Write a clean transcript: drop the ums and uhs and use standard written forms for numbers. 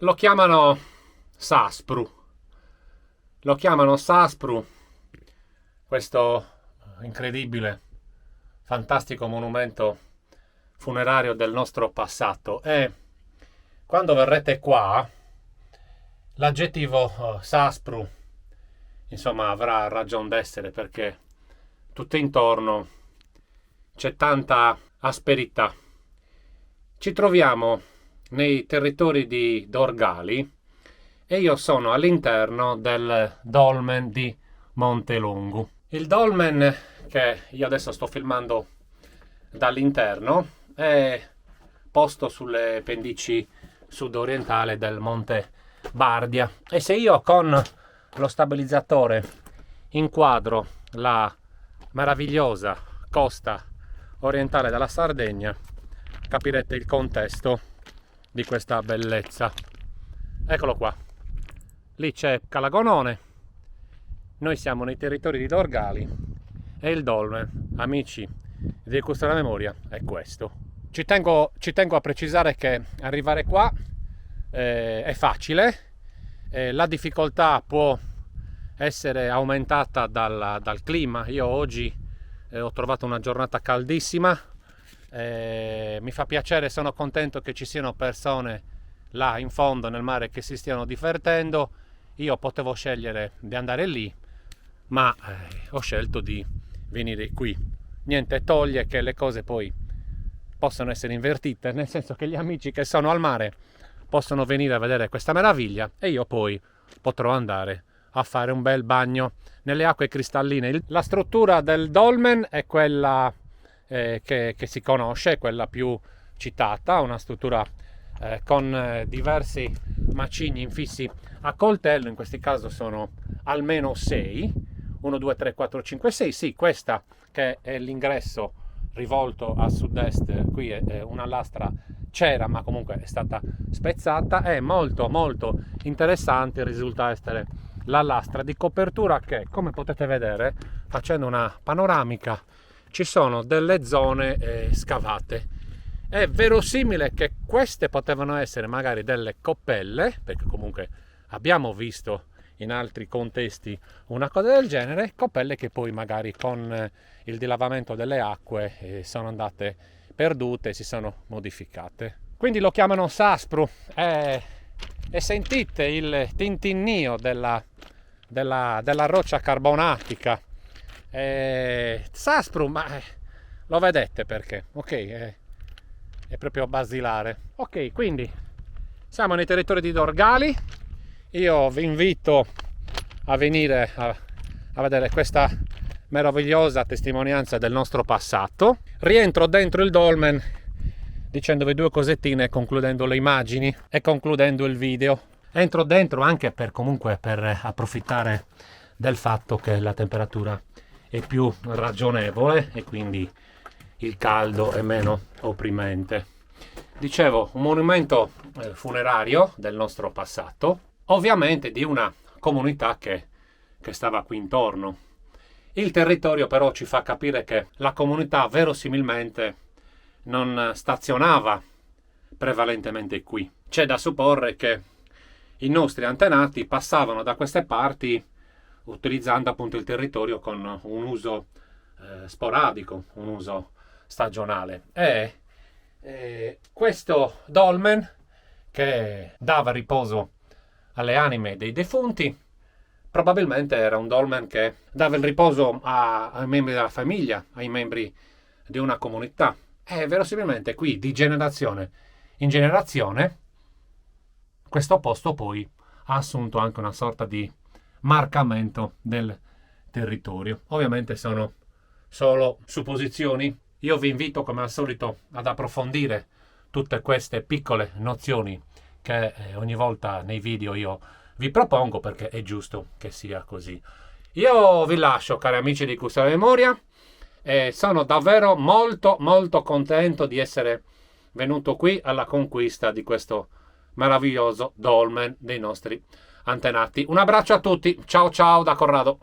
Lo chiamano Saspru. Lo chiamano Saspru, questo incredibile, fantastico monumento funerario del nostro passato. E quando verrete qua, l'aggettivo Saspru, insomma, avrà ragion d'essere, perché tutto intorno c'è tanta asperità. Ci troviamo nei territori di Dorgali e io sono all'interno del dolmen di Montelungu. Il dolmen che io adesso sto filmando dall'interno è posto sulle pendici sud-orientali del Monte Bardia, e se io con lo stabilizzatore inquadro la meravigliosa costa orientale della Sardegna, capirete il contesto di questa bellezza. Eccolo qua, lì c'è Calagonone, noi siamo nei territori di Dorgali e il dolmen, amici di Custodia della Memoria, è questo. Ci tengo a precisare che arrivare qua è facile, la difficoltà può essere aumentata dal clima. Io oggi ho trovato una giornata caldissima, mi fa piacere, sono contento che ci siano persone là in fondo nel mare che si stiano divertendo. Io potevo scegliere di andare lì, ma ho scelto di venire qui. Niente toglie che le cose poi possono essere invertite, nel senso che gli amici che sono al mare possono venire a vedere questa meraviglia e io poi potrò andare a fare un bel bagno nelle acque cristalline. La struttura del dolmen è quella che si conosce, quella più citata, una struttura con diversi macigni infissi a coltello. In questo caso sono almeno 6, 1, 2, 3, 4, 5, 6. Sì, questa che è l'ingresso rivolto a sud-est, qui è una lastra, c'era ma comunque è stata spezzata. È molto molto interessante, risulta essere la lastra di copertura che, come potete vedere facendo una panoramica, ci sono delle zone scavate. È verosimile che queste potevano essere magari delle coppelle, perché comunque abbiamo visto in altri contesti una cosa del genere, coppelle che poi magari con il dilavamento delle acque sono andate perdute, si sono modificate. Quindi lo chiamano Saspru, e sentite il tintinnio della roccia carbonatica. Saspru, ma lo vedete perché? Ok, è proprio basilare. Ok, quindi siamo nei territori di Dorgali. Io vi invito a venire a vedere questa meravigliosa testimonianza del nostro passato. Rientro dentro il dolmen dicendovi due cosettine, concludendo le immagini e concludendo il video. Entro dentro anche per approfittare del fatto che la temperatura è più ragionevole e quindi il caldo è meno opprimente. Dicevo, un monumento funerario del nostro passato, ovviamente di una comunità che stava qui intorno. Il territorio però ci fa capire che la comunità verosimilmente non stazionava prevalentemente qui. C'è da supporre che i nostri antenati passavano da queste parti utilizzando appunto il territorio con un uso sporadico, un uso stagionale. E questo dolmen, che dava riposo alle anime dei defunti, probabilmente era un dolmen che dava il riposo ai membri della famiglia, ai membri di una comunità. E verosimilmente qui, di generazione in generazione, questo posto poi ha assunto anche una sorta di marcamento del territorio. Ovviamente sono solo supposizioni. Io vi invito come al solito ad approfondire tutte queste piccole nozioni che ogni volta nei video io vi propongo, perché è giusto che sia così. Io vi lascio, cari amici di Custodia della Memoria, e sono davvero molto molto contento di essere venuto qui alla conquista di questo meraviglioso dolmen dei nostri antenati. Un abbraccio a tutti, ciao ciao da Corrado.